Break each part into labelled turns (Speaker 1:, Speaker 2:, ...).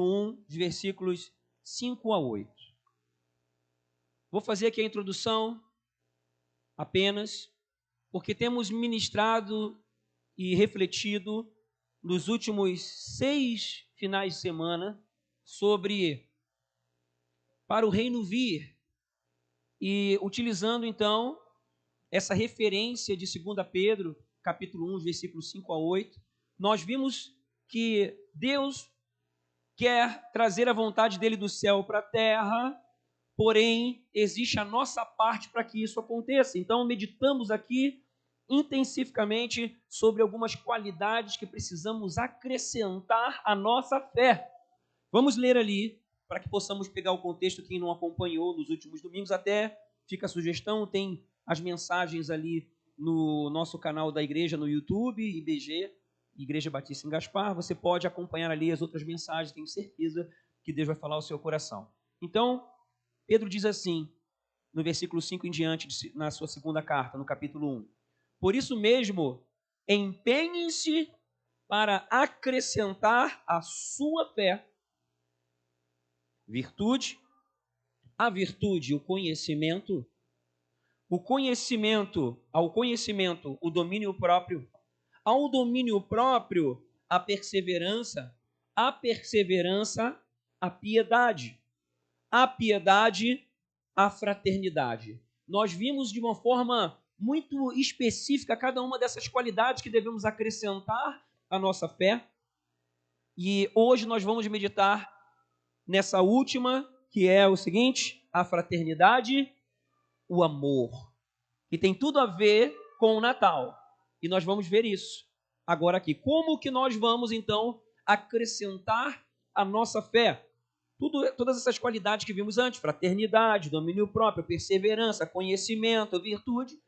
Speaker 1: 1, de versículos 5 a 8. Vou fazer aqui a introdução apenas, porque temos ministrado e refletido nos últimos 6 finais de semana sobre para o reino vir, e utilizando então essa referência de 2 Pedro, capítulo 1, versículos 5 a 8, nós vimos que Deus quer trazer a vontade dele do céu para a terra, porém, existe a nossa parte para que isso aconteça. Então, meditamos aqui intensificamente sobre algumas qualidades que precisamos acrescentar à nossa fé. Vamos ler ali, para que possamos pegar o contexto, quem não acompanhou nos últimos domingos, até fica a sugestão, tem as mensagens ali no nosso canal da igreja no YouTube, IBG, Igreja Batista em Gaspar. Você pode acompanhar ali as outras mensagens, tenho certeza que Deus vai falar ao seu coração. Então, Pedro diz assim, no versículo 5 em diante, na sua segunda carta, no capítulo 1. Por isso mesmo, empenhem-se para acrescentar à sua fé virtude, a virtude, o conhecimento, ao conhecimento, o domínio próprio, ao domínio próprio, a perseverança, a piedade, a fraternidade. Nós vimos de uma forma muito específica cada uma dessas qualidades que devemos acrescentar à nossa fé. E hoje nós vamos meditar nessa última, que é o seguinte: a fraternidade, o amor, que tem tudo a ver com o Natal. E nós vamos ver isso agora aqui. Como que nós vamos, então, acrescentar à nossa fé todas essas qualidades que vimos antes: fraternidade, domínio próprio, perseverança, conhecimento, virtude.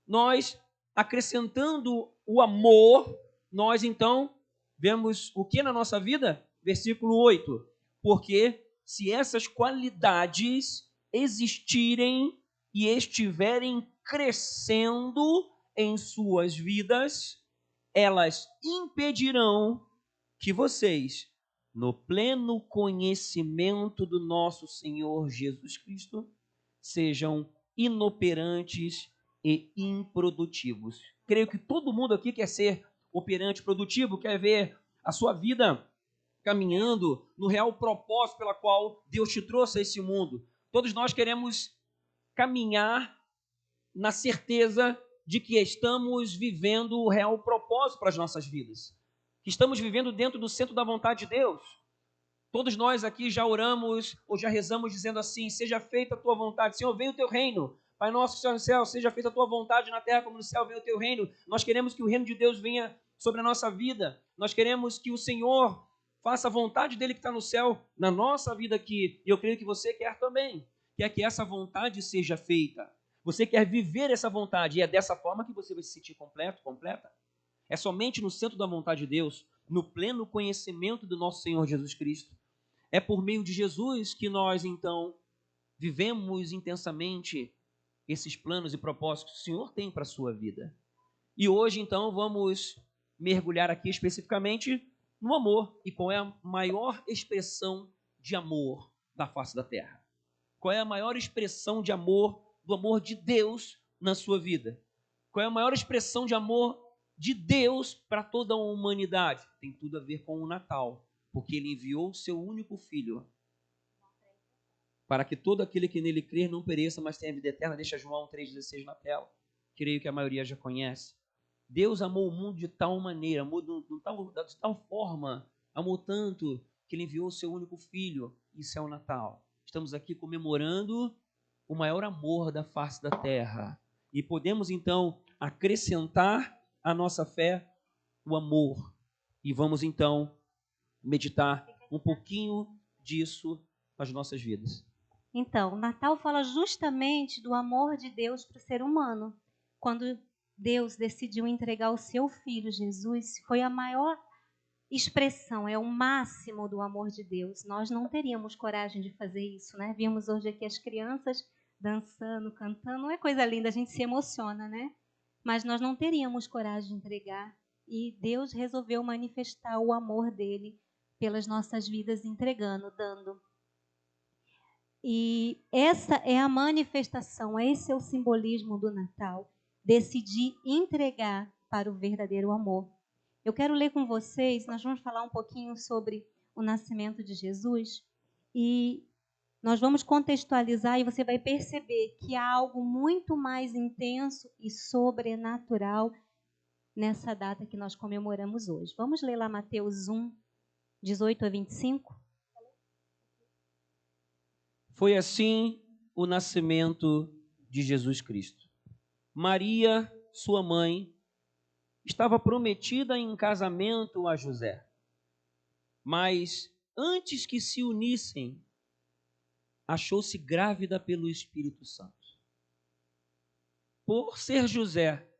Speaker 1: Nós, acrescentando o amor, nós, então, vemos o que na nossa vida? Versículo 8. Porque se essas qualidades existirem e estiverem crescendo em suas vidas, elas impedirão que vocês, no pleno conhecimento do nosso Senhor Jesus Cristo, sejam inoperantes e improdutivos. Creio que todo mundo aqui quer ser operante, produtivo, quer ver a sua vida caminhando no real propósito pela qual Deus te trouxe a esse mundo. Todos nós queremos caminhar na certeza de que estamos vivendo o real propósito para as nossas vidas, que estamos vivendo dentro do centro da vontade de Deus. Todos nós aqui já oramos ou já rezamos dizendo assim: seja feita a tua vontade, Senhor, venha o teu reino. Pai nosso que está no céu, seja feita a tua vontade na terra como no céu, venha o teu reino. Nós queremos que o reino de Deus venha sobre a nossa vida. Nós queremos que o Senhor faça a vontade dele que está no céu na nossa vida aqui. E eu creio que você quer também. Quer que essa vontade seja feita. Você quer viver essa vontade e é dessa forma que você vai se sentir completo, completa. É somente no centro da vontade de Deus, no pleno conhecimento do nosso Senhor Jesus Cristo. É por meio de Jesus que nós, então, vivemos intensamente esses planos e propósitos que o Senhor tem para a sua vida. E hoje, então, vamos mergulhar aqui especificamente no amor. E qual é a maior expressão de amor da face da terra? Qual é a maior expressão de amor, do amor de Deus na sua vida? Qual é a maior expressão de amor de Deus para toda a humanidade? Tem tudo a ver com o Natal, porque Ele enviou o seu único Filho para que todo aquele que nele crer não pereça, mas tenha vida eterna. Deixa João 3,16 na tela. Creio que a maioria já conhece. Deus amou o mundo de tal maneira, amou de tal forma, amou tanto, que Ele enviou o seu único Filho. Isso é o Natal. Estamos aqui comemorando o maior amor da face da terra. E podemos, então, acrescentar à nossa fé o amor. E vamos, então, meditar um pouquinho disso nas nossas vidas.
Speaker 2: Então, o Natal fala justamente do amor de Deus para o ser humano. Quando Deus decidiu entregar o seu Filho, Jesus, foi a maior expressão, é o máximo do amor de Deus. Nós não teríamos coragem de fazer isso, né? Vimos hoje aqui as crianças dançando, cantando, não é coisa linda, a gente se emociona, né? Mas nós não teríamos coragem de entregar. E Deus resolveu manifestar o amor dele pelas nossas vidas entregando, dando. E essa é a manifestação, esse é o simbolismo do Natal. Decidir entregar para o verdadeiro amor. Eu quero ler com vocês, nós vamos falar um pouquinho sobre o nascimento de Jesus e nós vamos contextualizar e você vai perceber que há algo muito mais intenso e sobrenatural nessa data que nós comemoramos hoje. Vamos ler lá Mateus 1, 18 a 25?
Speaker 1: Foi assim o nascimento de Jesus Cristo. Maria, sua mãe, estava prometida em casamento a José. Mas antes que se unissem, achou-se grávida pelo Espírito Santo. Por ser José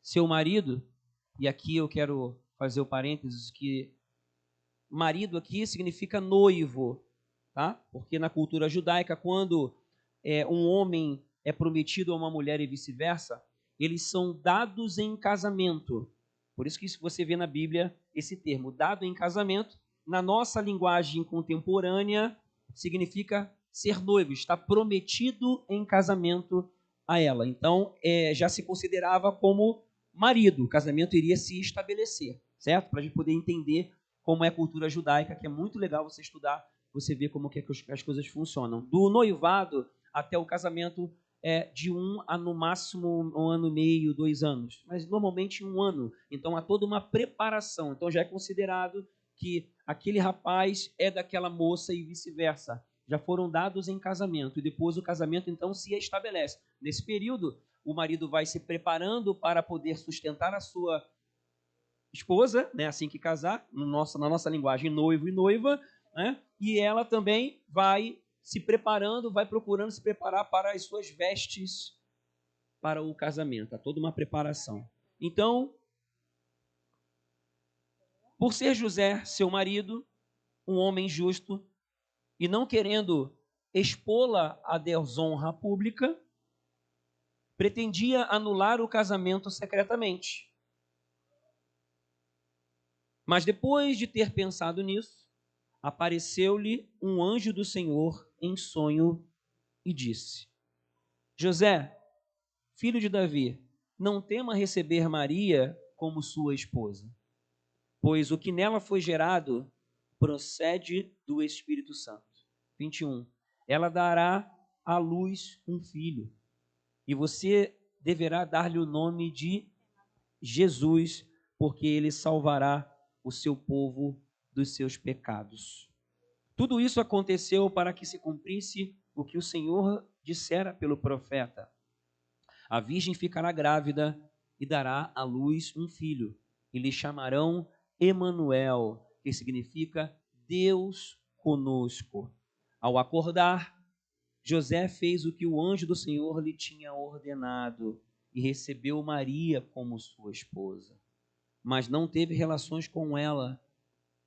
Speaker 1: seu marido, e aqui eu quero fazer o parênteses que marido aqui significa noivo, tá? Porque na cultura judaica, quando um homem é prometido a uma mulher e vice-versa, eles são dados em casamento. Por isso que você vê na Bíblia esse termo, dado em casamento. Na nossa linguagem contemporânea, significa ser noivo, está prometido em casamento a ela. Então, já se considerava como marido. O casamento iria se estabelecer, certo? Para a gente poder entender como é a cultura judaica, que é muito legal você estudar, você ver como que as coisas funcionam. Do noivado até o casamento de no máximo 1 ano e meio, 2 anos, mas normalmente 1 ano. Então há toda uma preparação. Então já é considerado que aquele rapaz é daquela moça e vice-versa. Já foram dados em casamento e depois o casamento então se estabelece. Nesse período, o marido vai se preparando para poder sustentar a sua esposa, né, assim que casar, na nossa linguagem, noivo e noiva, né, e ela também vai se preparando, vai procurando se preparar para as suas vestes para o casamento. Há toda uma preparação. Então, por ser José, seu marido, um homem justo, e não querendo expô-la à desonra pública, pretendia anular o casamento secretamente. Mas depois de ter pensado nisso, apareceu-lhe um anjo do Senhor em sonho e disse: José, filho de Davi, não tema receber Maria como sua esposa, pois o que nela foi gerado procede do Espírito Santo. 21. Ela dará à luz um filho, e você deverá dar-lhe o nome de Jesus, porque ele salvará o seu povo dos seus pecados. Tudo isso aconteceu para que se cumprisse o que o Senhor dissera pelo profeta. A virgem ficará grávida e dará à luz um filho, e lhe chamarão Emanuel, que significa Deus conosco. Ao acordar, José fez o que o anjo do Senhor lhe tinha ordenado e recebeu Maria como sua esposa. Mas não teve relações com ela,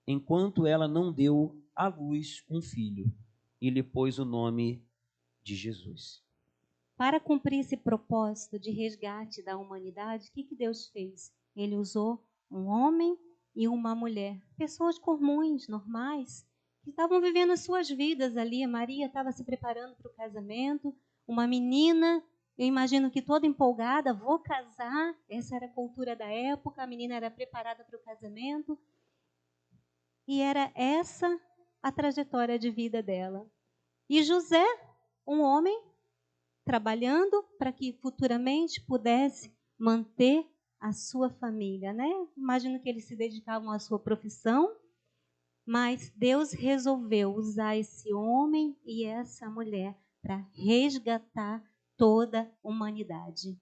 Speaker 1: enquanto ela não deu à luz um filho, e lhe pôs o nome de Jesus.
Speaker 2: Para cumprir esse propósito de resgate da humanidade, o que Deus fez? Ele usou um homem e uma mulher, pessoas comuns, normais, que estavam vivendo as suas vidas ali. A Maria estava se preparando para o casamento, uma menina, eu imagino que toda empolgada, vou casar, essa era a cultura da época, a menina era preparada para o casamento, e era essa a trajetória de vida dela. E José, um homem, trabalhando para que futuramente pudesse manter a sua família, né? Imagino que eles se dedicavam à sua profissão, mas Deus resolveu usar esse homem e essa mulher para resgatar toda a humanidade.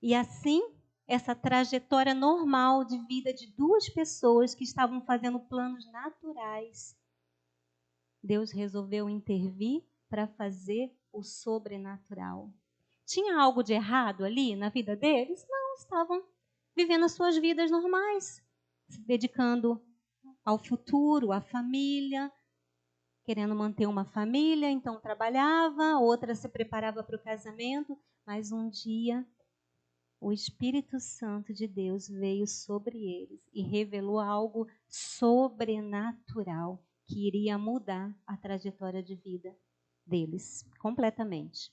Speaker 2: E assim, essa trajetória normal de vida de duas pessoas que estavam fazendo planos naturais, Deus resolveu intervir para fazer o sobrenatural. Tinha algo de errado ali na vida deles? Não, estavam vivendo as suas vidas normais, se dedicando ao futuro, à família, querendo manter uma família, então trabalhava, outra se preparava para o casamento, mas um dia o Espírito Santo de Deus veio sobre eles e revelou algo sobrenatural que iria mudar a trajetória de vida deles completamente.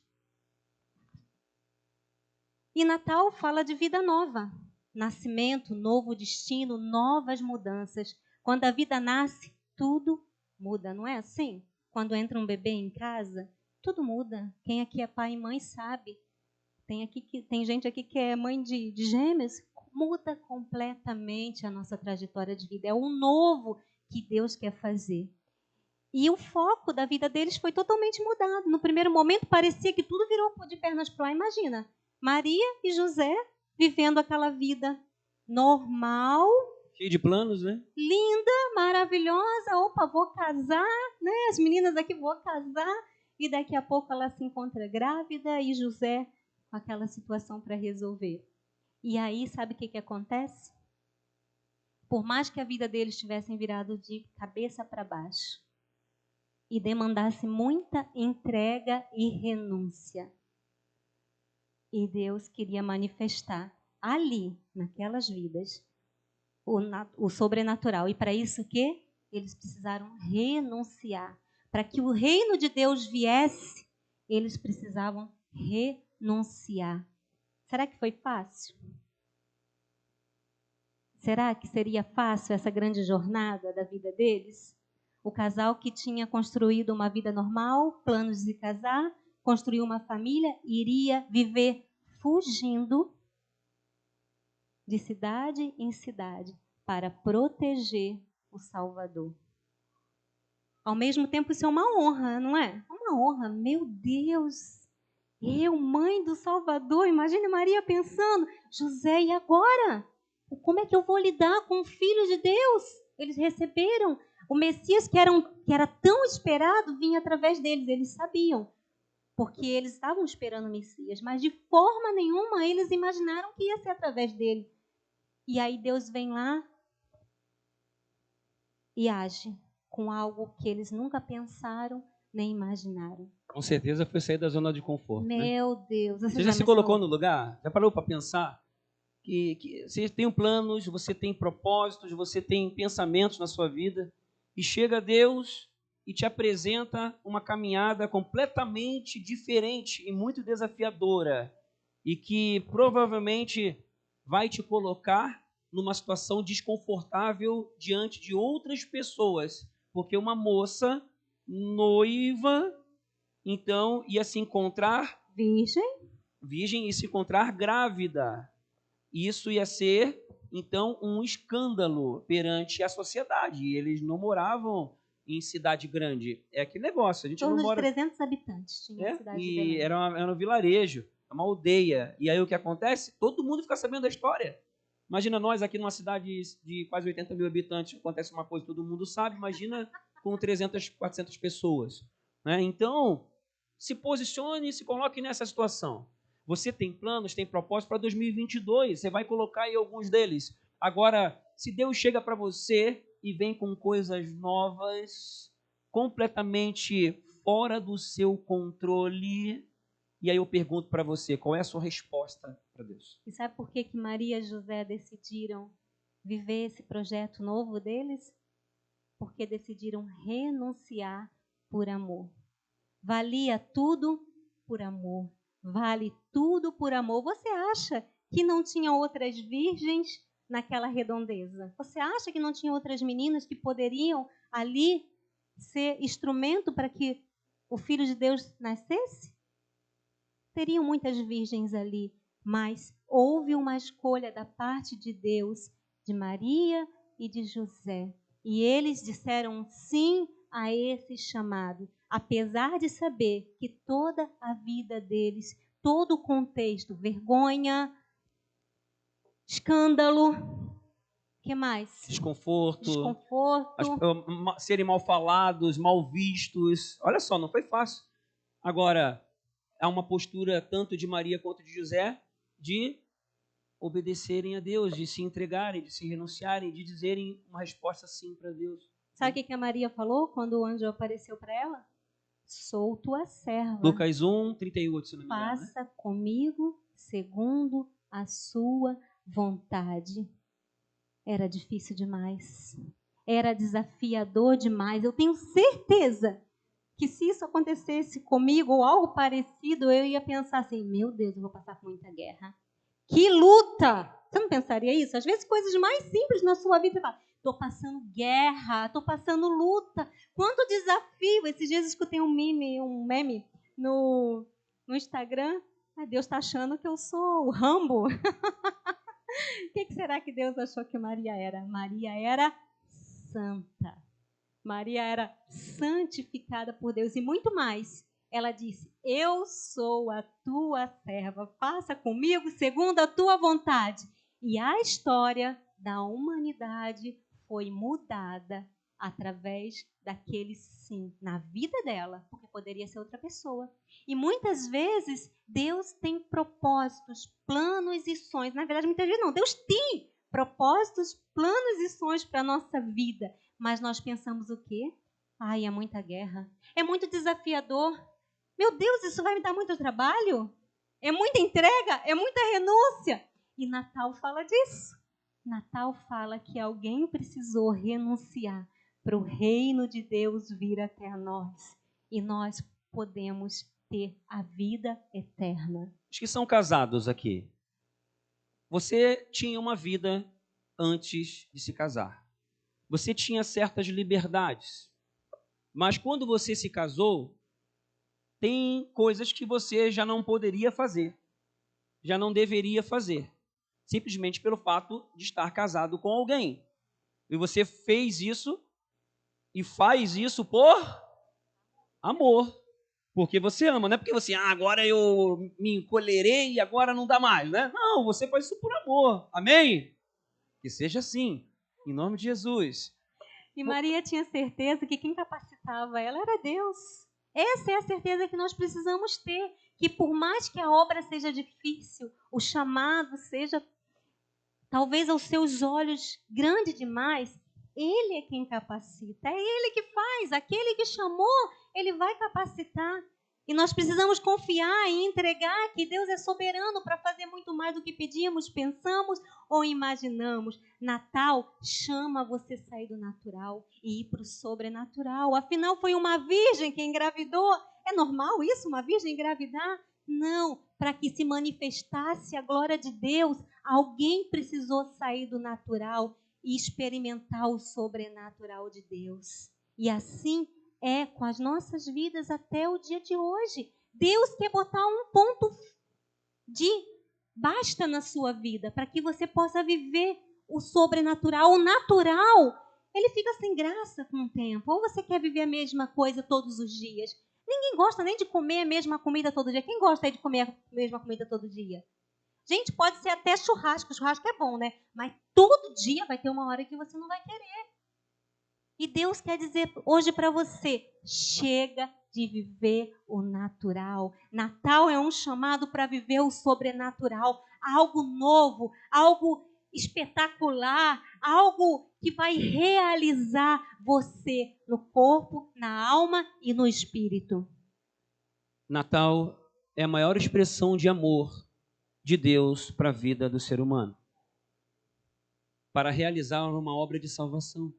Speaker 2: E Natal fala de vida nova, nascimento, novo destino, novas mudanças. Quando a vida nasce, tudo muda, não é assim? Quando entra um bebê em casa, tudo muda. Quem aqui é pai e mãe sabe. Tem gente aqui que é mãe de gêmeos, muda completamente a nossa trajetória de vida. É o novo que Deus quer fazer. E o foco da vida deles foi totalmente mudado. No primeiro momento parecia que tudo virou de pernas para o ar. Imagina, Maria e José vivendo aquela vida normal,
Speaker 1: Cheio de planos, né?
Speaker 2: linda, maravilhosa. Opa, vou casar, né? As meninas aqui, vou casar. E daqui a pouco ela se encontra grávida e José com aquela situação para resolver. E aí, sabe o que acontece? Por mais que a vida deles tivessem virado de cabeça para baixo e demandasse muita entrega e renúncia, e Deus queria manifestar ali, naquelas vidas, o sobrenatural. E para isso o quê? Eles precisaram renunciar. Para que o reino de Deus viesse, eles precisavam renunciar. Será que foi fácil? Será que seria fácil essa grande jornada da vida deles? O casal que tinha construído uma vida normal, planos de casar, construiu uma família, iria viver fugindo de cidade em cidade para proteger o Salvador. Ao mesmo tempo, isso é uma honra, não é? Uma honra. Meu Deus! Eu, mãe do Salvador, imagine Maria pensando, José, e agora? Como é que eu vou lidar com o Filho de Deus? Eles receberam o Messias que era tão esperado, vinha através deles, eles sabiam. Porque eles estavam esperando o Messias, mas de forma nenhuma eles imaginaram que ia ser através dele. E aí Deus vem lá e age com algo que eles nunca pensaram nem imaginaram.
Speaker 1: Com certeza foi sair da zona de conforto.
Speaker 2: Meu Deus.
Speaker 1: Você já se colocou no lugar? Já parou para pensar que você tem planos, você tem propósitos, você tem pensamentos na sua vida e chega Deus e te apresenta uma caminhada completamente diferente e muito desafiadora e que provavelmente vai te colocar numa situação desconfortável diante de outras pessoas, porque uma moça noiva, então, ia se encontrar virgem e se encontrar grávida. Isso ia ser, então, um escândalo perante a sociedade. E eles não moravam em cidade grande. É aquele negócio. A gente não mora...
Speaker 2: de 300 habitantes tinha a cidade de Belém.
Speaker 1: Era um vilarejo, uma aldeia. E aí o que acontece? Todo mundo fica sabendo da história. Imagina nós aqui numa cidade de quase 80 mil habitantes, acontece uma coisa que todo mundo sabe. Imagina com 300, 400 pessoas. Né? Então, se posicione e se coloque nessa situação. Você tem planos, tem propósitos para 2022. Você vai colocar aí alguns deles. Agora, se Deus chega para você e vem com coisas novas, completamente fora do seu controle, e aí eu pergunto para você, qual é a sua resposta para Deus?
Speaker 2: E sabe por que Maria e José decidiram viver esse projeto novo deles? Porque decidiram renunciar por amor. Valia tudo por amor. Vale tudo por amor. Você acha que não tinha outras virgens naquela redondeza? Você acha que não tinha outras meninas que poderiam ali ser instrumento para que o Filho de Deus nascesse? Teriam muitas virgens ali, mas houve uma escolha da parte de Deus, de Maria e de José. E eles disseram sim a esse chamado, apesar de saber que toda a vida deles, todo o contexto, vergonha, escândalo, o que mais?
Speaker 1: Desconforto.
Speaker 2: Desconforto.
Speaker 1: Serem mal falados, mal vistos. Olha só, não foi fácil. Agora, há uma postura tanto de Maria quanto de José de obedecerem a Deus, de se entregarem, de se renunciarem, de dizerem uma resposta sim para Deus.
Speaker 2: Sabe o que a Maria falou quando o anjo apareceu para ela? Sou tua serva.
Speaker 1: Lucas 1, 38, se não me engano.
Speaker 2: Faça comigo segundo a sua vontade. Era difícil demais. Era desafiador demais. Eu tenho certeza que se isso acontecesse comigo ou algo parecido, eu ia pensar assim, meu Deus, eu vou passar por muita guerra. Que luta! Você não pensaria isso? Às vezes coisas mais simples na sua vida, você fala, estou passando guerra, estou passando luta. Quanto desafio! Esses dias eu escutei um meme no Instagram. Deus está achando que eu sou o Rambo. O que será que Deus achou que Maria era? Maria era santa. Maria era santificada por Deus e muito mais. Ela disse, eu sou a tua serva, faça comigo segundo a tua vontade. E a história da humanidade foi mudada através daquele sim na vida dela, porque poderia ser outra pessoa. E muitas vezes Deus tem propósitos, planos e sonhos. Na verdade, muitas vezes não. Deus tem propósitos, planos e sonhos para a nossa vida. Mas nós pensamos o quê? Ai, é muita guerra. É muito desafiador. Meu Deus, isso vai me dar muito trabalho? É muita entrega? É muita renúncia? E Natal fala disso. Natal fala que alguém precisou renunciar para o reino de Deus vir até nós. E nós podemos ter a vida eterna.
Speaker 1: Os que são casados aqui, você tinha uma vida antes de se casar. Você tinha certas liberdades. Mas quando você se casou, tem coisas que você já não poderia fazer, já não deveria fazer, simplesmente pelo fato de estar casado com alguém. E você fez isso e faz isso por amor, porque você ama, não é porque você, agora eu me encolherei e agora não dá mais, né? Não, você faz isso por amor, amém? Que seja assim, em nome de Jesus.
Speaker 2: E Maria tinha certeza que quem capacitava ela era Deus. Essa é a certeza que nós precisamos ter, que por mais que a obra seja difícil, o chamado seja, talvez aos seus olhos, grande demais, Ele é quem capacita, é Ele que faz, aquele que chamou, Ele vai capacitar. E nós precisamos confiar e entregar que Deus é soberano para fazer muito mais do que pedimos, pensamos ou imaginamos. Natal chama você sair do natural e ir para o sobrenatural. Afinal, foi uma virgem que engravidou. É normal isso, uma virgem engravidar? Não, para que se manifestasse a glória de Deus, alguém precisou sair do natural e experimentar o sobrenatural de Deus. E assim é com as nossas vidas até o dia de hoje. Deus quer botar um ponto de basta na sua vida para que você possa viver o sobrenatural. O natural, ele fica sem graça com o tempo. Ou você quer viver a mesma coisa todos os dias. Ninguém gosta nem de comer a mesma comida todo dia. Quem gosta de comer a mesma comida todo dia? Gente, pode ser até churrasco. Churrasco é bom, né? Mas todo dia vai ter uma hora que você não vai querer. E Deus quer dizer hoje para você, chega de viver o natural. Natal é um chamado para viver o sobrenatural, algo novo, algo espetacular, algo que vai realizar você no corpo, na alma e no espírito.
Speaker 1: Natal é a maior expressão de amor de Deus para a vida do ser humano, para realizar uma obra de salvação.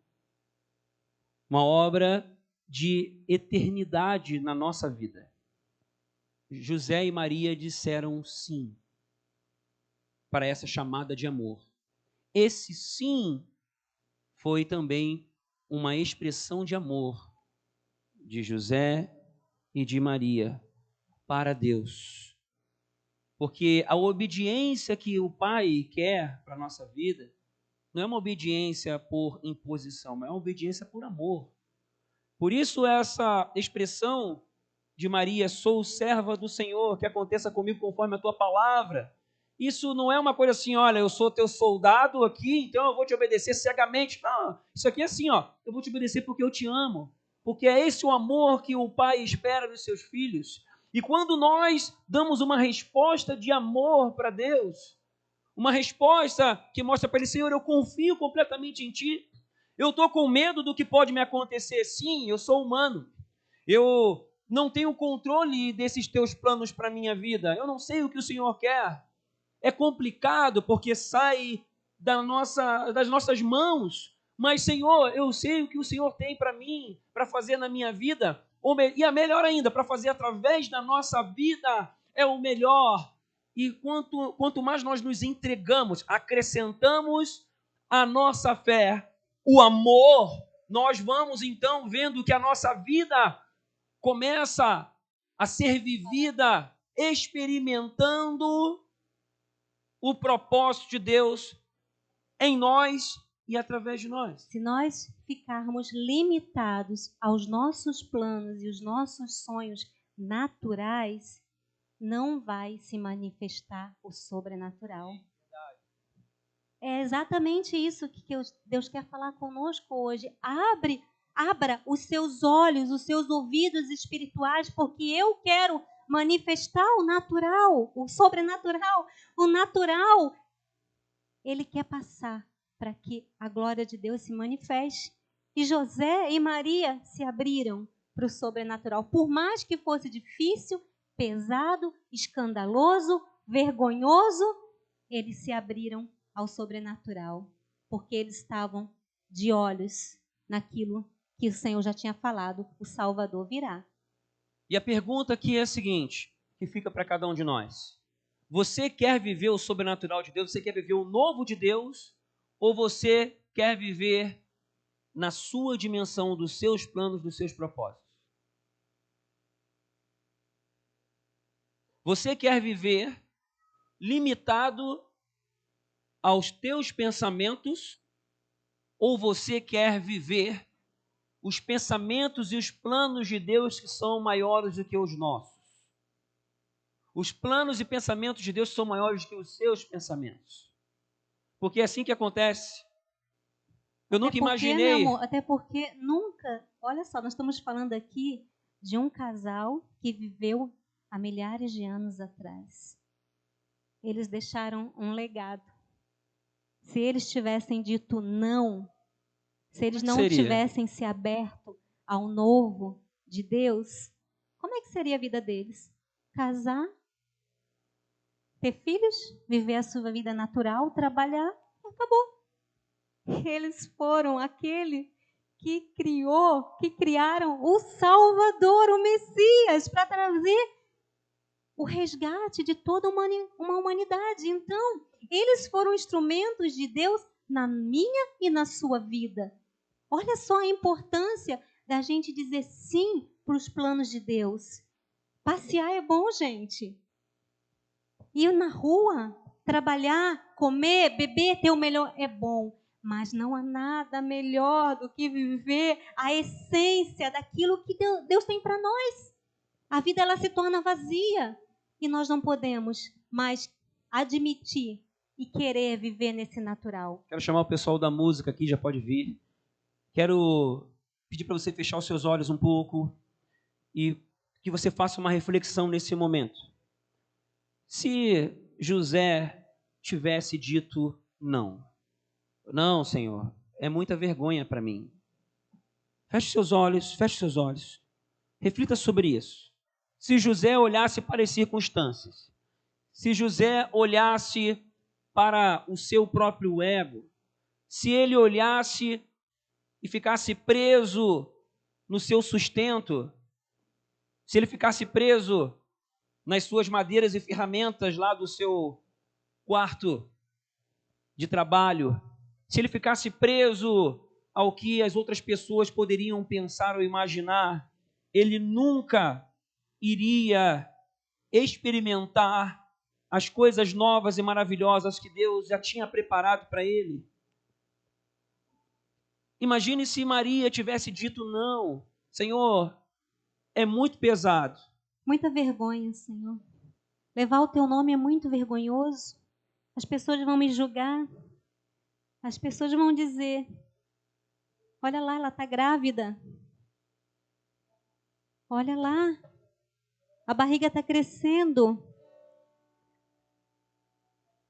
Speaker 1: Uma obra de eternidade na nossa vida. José e Maria disseram sim para essa chamada de amor. Esse sim foi também uma expressão de amor de José e de Maria para Deus. Porque a obediência que o Pai quer para a nossa vida não é uma obediência por imposição, mas é uma obediência por amor. Por isso essa expressão de Maria, sou serva do Senhor, que aconteça comigo conforme a tua palavra. Isso não é uma coisa assim, olha, eu sou teu soldado aqui, então eu vou te obedecer cegamente. Não, isso aqui é assim, eu vou te obedecer porque eu te amo. Porque é esse o amor que o Pai espera dos seus filhos. E quando nós damos uma resposta de amor para Deus, uma resposta que mostra para Ele, Senhor, eu confio completamente em Ti. Eu estou com medo do que pode me acontecer. Sim, eu sou humano. Eu não tenho controle desses teus planos para a minha vida. Eu não sei o que o Senhor quer. é complicado porque sai das nossas mãos. Mas, Senhor, eu sei o que o Senhor tem para mim, para fazer na minha vida. E a melhor ainda, para fazer através da nossa vida, é o melhor. E quanto mais nós nos entregamos, acrescentamos a nossa fé, o amor, nós vamos então vendo que a nossa vida começa a ser vivida experimentando o propósito de Deus em nós e através de nós.
Speaker 2: Se nós ficarmos limitados aos nossos planos e os nossos sonhos naturais, não vai se manifestar o sobrenatural. É exatamente isso que Deus quer falar conosco hoje. Abra os seus olhos, os seus ouvidos espirituais, porque eu quero manifestar o natural, o sobrenatural. O natural, ele quer passar para que a glória de Deus se manifeste. E José e Maria se abriram para o sobrenatural. Por mais que fosse difícil, pesado, escandaloso, vergonhoso, eles se abriram ao sobrenatural, porque eles estavam de olhos naquilo que o Senhor já tinha falado, o Salvador virá.
Speaker 1: E a pergunta aqui é a seguinte, que fica para cada um de nós. Você quer viver o sobrenatural de Deus? Você quer viver o novo de Deus? Ou você quer viver na sua dimensão, dos seus planos, dos seus propósitos? Você quer viver limitado aos teus pensamentos, ou você quer viver os pensamentos e os planos de Deus que são maiores do que os nossos? Os planos e pensamentos de Deus são maiores do que os seus pensamentos. Porque é assim que acontece. Eu nunca imaginei.
Speaker 2: Meu amor, até porque nunca, olha só, nós estamos falando aqui de um casal que viveu há milhares de anos atrás. Eles deixaram um legado. Se eles tivessem dito não, se eles não tivessem se aberto ao novo de Deus, como é que seria a vida deles? Casar, ter filhos, viver a sua vida natural, trabalhar, acabou. Eles foram aquele que criaram o Salvador, o Messias, para trazer o resgate de toda uma humanidade. Então, eles foram instrumentos de Deus na minha e na sua vida. Olha só a importância da gente dizer sim para os planos de Deus. Passear é bom, gente. Ir na rua, trabalhar, comer, beber, ter o melhor é bom. Mas não há nada melhor do que viver a essência daquilo que Deus tem para nós. A vida ela se torna vazia e nós não podemos mais admitir e querer viver nesse natural.
Speaker 1: Quero chamar o pessoal da música aqui, já pode vir. Quero pedir para você fechar os seus olhos um pouco e que você faça uma reflexão nesse momento. Se José tivesse dito não, Senhor, é muita vergonha para mim. Feche seus olhos, reflita sobre isso. Se José olhasse para as circunstâncias, se José olhasse para o seu próprio ego, se ele olhasse e ficasse preso no seu sustento, se ele ficasse preso nas suas madeiras e ferramentas lá do seu quarto de trabalho, se ele ficasse preso ao que as outras pessoas poderiam pensar ou imaginar, ele nunca iria experimentar as coisas novas e maravilhosas que Deus já tinha preparado para ele. Imagine se Maria tivesse dito não. Senhor, é muito pesado.
Speaker 2: Muita vergonha, Senhor. Levar o teu nome é muito vergonhoso. As pessoas vão me julgar. As pessoas vão dizer, olha lá, ela está grávida. Olha lá, a barriga está crescendo.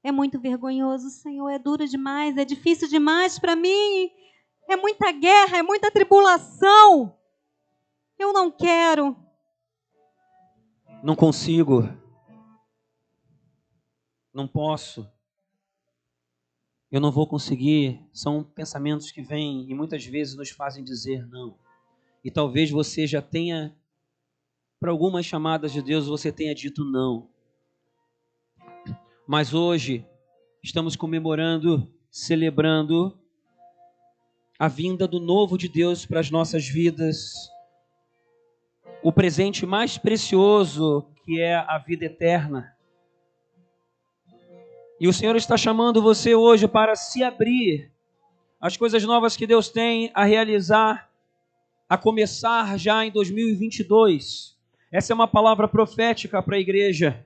Speaker 2: É muito vergonhoso, Senhor, é duro demais, é difícil demais para mim. É muita guerra, é muita tribulação. Eu não quero.
Speaker 1: Não consigo. não posso, eu não vou conseguir, são pensamentos que vêm e muitas vezes nos fazem dizer não. E talvez você já tenha, para algumas chamadas de Deus, você tenha dito não. Mas hoje estamos comemorando, celebrando a vinda do novo de Deus para as nossas vidas. O presente mais precioso, que é a vida eterna. E o Senhor está chamando você hoje para se abrir às coisas novas que Deus tem a realizar, a começar já em 2022. Essa é uma palavra profética para a igreja.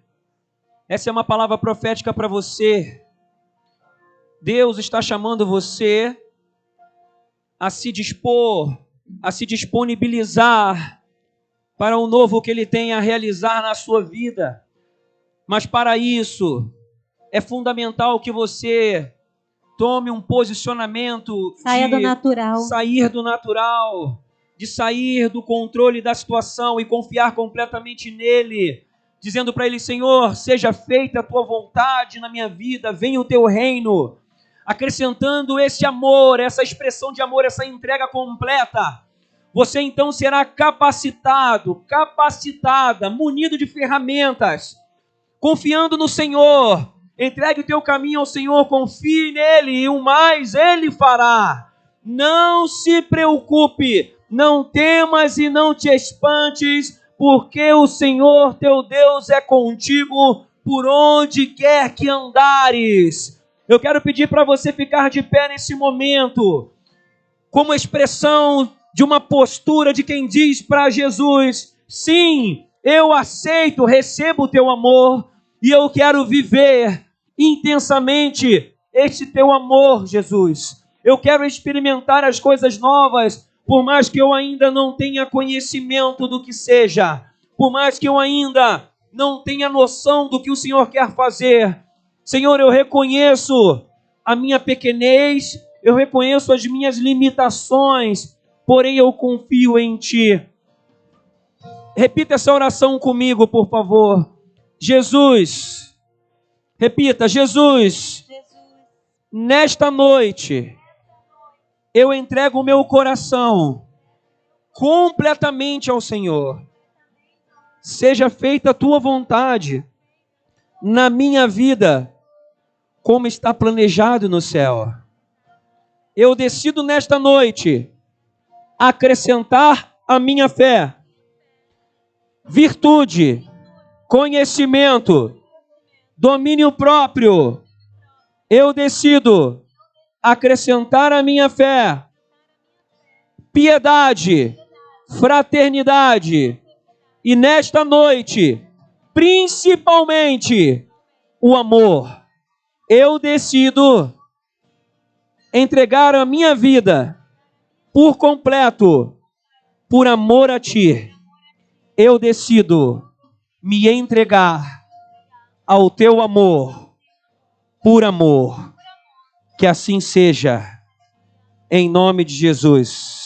Speaker 1: Essa é uma palavra profética para você. Deus está chamando você a se dispor, a se disponibilizar para o novo que Ele tem a realizar na sua vida. Mas para isso, é fundamental que você tome um posicionamento
Speaker 2: Saia do natural.
Speaker 1: Sair do natural, de sair do controle da situação e confiar completamente nele, dizendo para ele: Senhor, seja feita a tua vontade na minha vida, venha o teu reino, acrescentando esse amor, essa expressão de amor, essa entrega completa. Você então será capacitado, capacitada, munido de ferramentas, confiando no Senhor. Entregue o teu caminho ao Senhor, confie nele e o mais Ele fará. Não se preocupe, não temas e não te espantes, porque o Senhor teu Deus é contigo por onde quer que andares. Eu quero pedir para você ficar de pé nesse momento, como expressão de uma postura de quem diz para Jesus: sim, eu aceito, recebo o teu amor e eu quero viver intensamente este teu amor, Jesus. Eu quero experimentar as coisas novas, por mais que eu ainda não tenha conhecimento do que seja, por mais que eu ainda não tenha noção do que o Senhor quer fazer. Senhor, eu reconheço a minha pequenez, eu reconheço as minhas limitações, porém eu confio em Ti. Repita essa oração comigo, por favor. Jesus, repita: Jesus, nesta noite, eu entrego o meu coração completamente ao Senhor. Seja feita a tua vontade na minha vida, como está planejado no céu. Eu decido nesta noite acrescentar à minha fé virtude, conhecimento, domínio próprio. Eu decido acrescentar à minha fé piedade, fraternidade e nesta noite, principalmente, o amor. Eu decido entregar a minha vida por completo, por amor a Ti. Eu decido me entregar ao Teu amor, por amor. Que assim seja, em nome de Jesus.